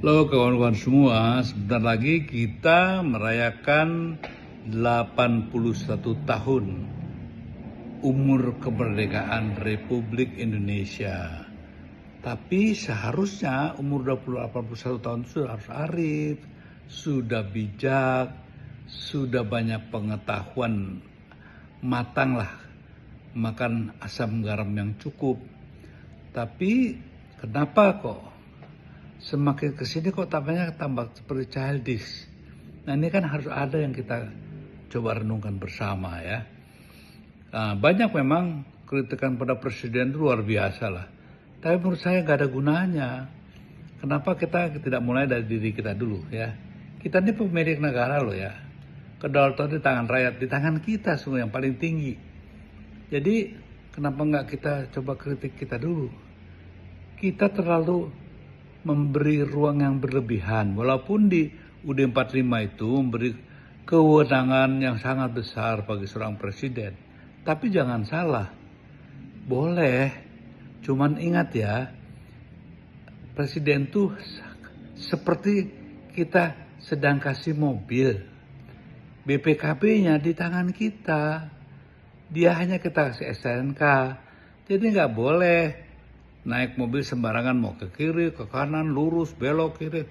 Halo kawan-kawan semua, sebentar lagi kita merayakan 81 tahun umur kemerdekaan Republik Indonesia. Tapi seharusnya umur 81 tahun itu sudah harus arif, sudah bijak, sudah banyak pengetahuan, matang lah, makan asam garam yang cukup. Tapi kenapa kok semakin kesini kok tampaknya tambah seperti childish. Nah ini kan harus ada yang kita coba renungkan bersama ya. Nah, banyak memang kritikan pada presiden itu luar biasa lah. Tapi menurut saya nggak ada gunanya. Kenapa kita tidak mulai dari diri kita dulu ya. Kita ini pemilik negara loh ya. Kedaulatan di tangan rakyat, di tangan kita semua yang paling tinggi. Jadi kenapa nggak kita coba kritik kita dulu. Kita terlalu memberi ruang yang berlebihan. Walaupun di UUD 45 itu memberi kewenangan yang sangat besar bagi seorang presiden. Tapi jangan salah, boleh. Cuman ingat ya, presiden itu seperti kita sedang kasih mobil. BPKB-nya di tangan kita. Dia hanya kita kasih STNK. Jadi nggak boleh naik mobil sembarangan mau ke kiri, ke kanan, lurus, belok, kiri.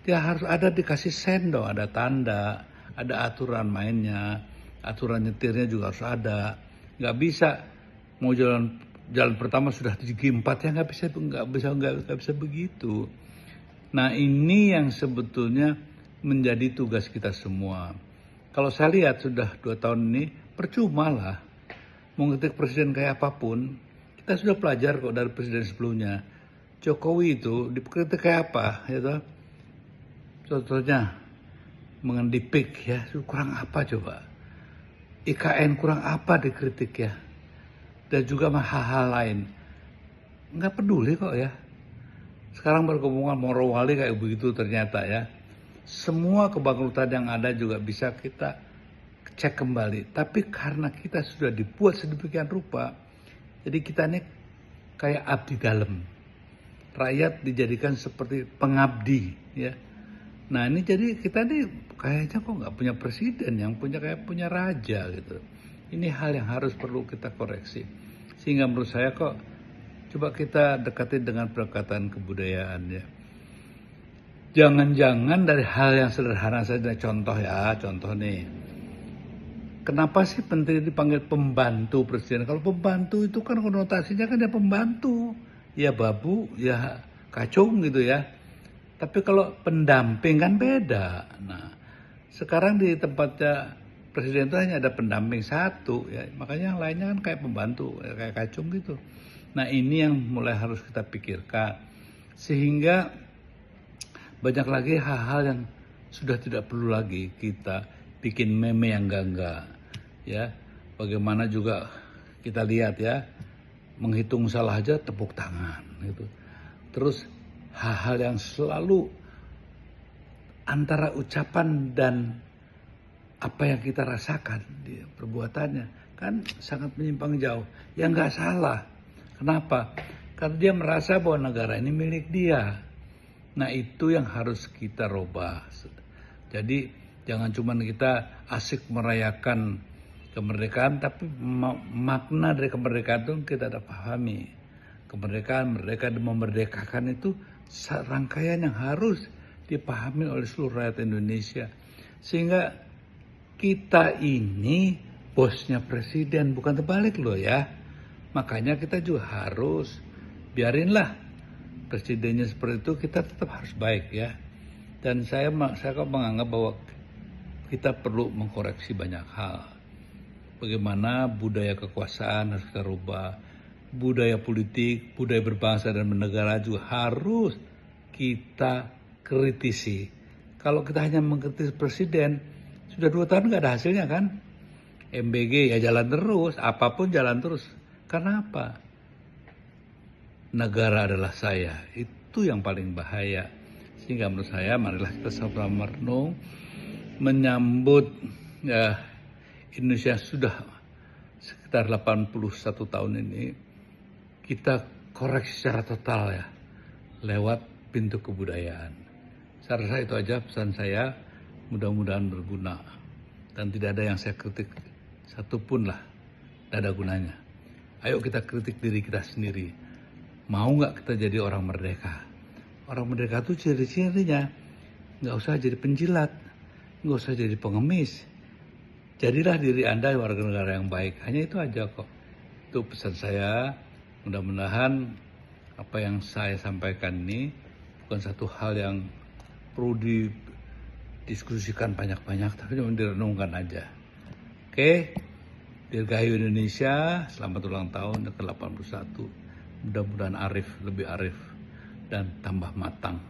Dia harus ada dikasih sendok, ada tanda, ada aturan mainnya, aturan nyetirnya juga harus ada. Nggak bisa mau jalan pertama sudah di G4 ya nggak bisa begitu. Nah ini yang sebetulnya menjadi tugas kita semua. Kalau saya lihat sudah 2 tahun ini percuma lah mau ngetik presiden kayak apapun. Kita sudah belajar kok dari presiden sebelumnya. Jokowi itu dikritik kayak apa, ya toh? Contohnya mengendipik ya, kurang apa coba? IKN kurang apa dikritik ya? Dan juga hal-hal lain. Nggak peduli kok ya. Sekarang berhubungan Morowali kayak begitu ternyata ya. Semua kebangkrutan yang ada juga bisa kita cek kembali. Tapi karena kita sudah dibuat sedemikian rupa, jadi kita ini kayak abdi dalam. Rakyat dijadikan seperti pengabdi ya. Nah ini jadi kita ini kayaknya kok nggak punya presiden, yang punya kayak punya raja gitu. Ini hal yang harus perlu kita koreksi. Sehingga menurut saya kok coba kita dekati dengan pendekatan kebudayaan ya. Jangan-jangan dari hal yang sederhana saja, contoh nih. Kenapa sih menteri dipanggil pembantu presiden? Kalau pembantu itu kan konotasinya kan ya pembantu. Ya babu, ya kacung gitu ya. Tapi kalau pendamping kan beda. Nah, sekarang di tempatnya presiden itu hanya ada pendamping satu. Ya. Makanya yang lainnya kan kayak pembantu, kayak kacung gitu. Nah ini yang mulai harus kita pikirkan. Sehingga banyak lagi hal-hal yang sudah tidak perlu lagi kita bikin meme yang enggak. Ya, bagaimana juga kita lihat ya, menghitung salah aja tepuk tangan gitu. Terus hal-hal yang selalu antara ucapan dan apa yang kita rasakan di perbuatannya kan sangat menyimpang jauh. Ya nggak salah. Kenapa? Karena dia merasa bahwa negara ini milik dia. Nah itu yang harus kita rubah. Jadi jangan cuma kita asik merayakan kemerdekaan, tapi makna dari kemerdekaan itu kita tidak pahami. Merdeka dan memerdekakan itu rangkaian yang harus dipahami oleh seluruh rakyat Indonesia. Sehingga kita ini bosnya presiden, bukan terbalik loh ya. Makanya kita juga harus biarinlah presidennya seperti itu, kita tetap harus baik ya. Dan saya kok menganggap bahwa kita perlu mengkoreksi banyak hal. Bagaimana budaya kekuasaan harus kita rubah, budaya politik, budaya berbangsa dan bernegara juga harus kita kritisi. Kalau kita hanya mengkritisi presiden, sudah 2 tahun nggak ada hasilnya kan? MBG ya jalan terus, apapun jalan terus. Karena apa? Negara adalah saya, itu yang paling bahaya. Sehingga menurut saya marilah kita sama-sama merenung, menyambut ya, Indonesia sudah sekitar 81 tahun ini, kita koreksi secara total ya, lewat pintu kebudayaan. Saya rasa itu aja pesan saya, mudah-mudahan berguna. Dan tidak ada yang saya kritik satupun lah, tidak ada gunanya. Ayo kita kritik diri kita sendiri. Mau nggak kita jadi orang merdeka? Orang merdeka itu ciri-cirinya nggak usah jadi penjilat, nggak usah jadi pengemis. Jadilah diri Anda warga negara yang baik. Hanya itu aja kok. Itu pesan saya. Mudah-mudahan apa yang saya sampaikan ini bukan satu hal yang perlu didiskusikan banyak-banyak, tapi cuma direnungkan aja. Oke, Dirgahayu Indonesia, selamat ulang tahun ke-81. Mudah-mudahan lebih arif dan tambah matang.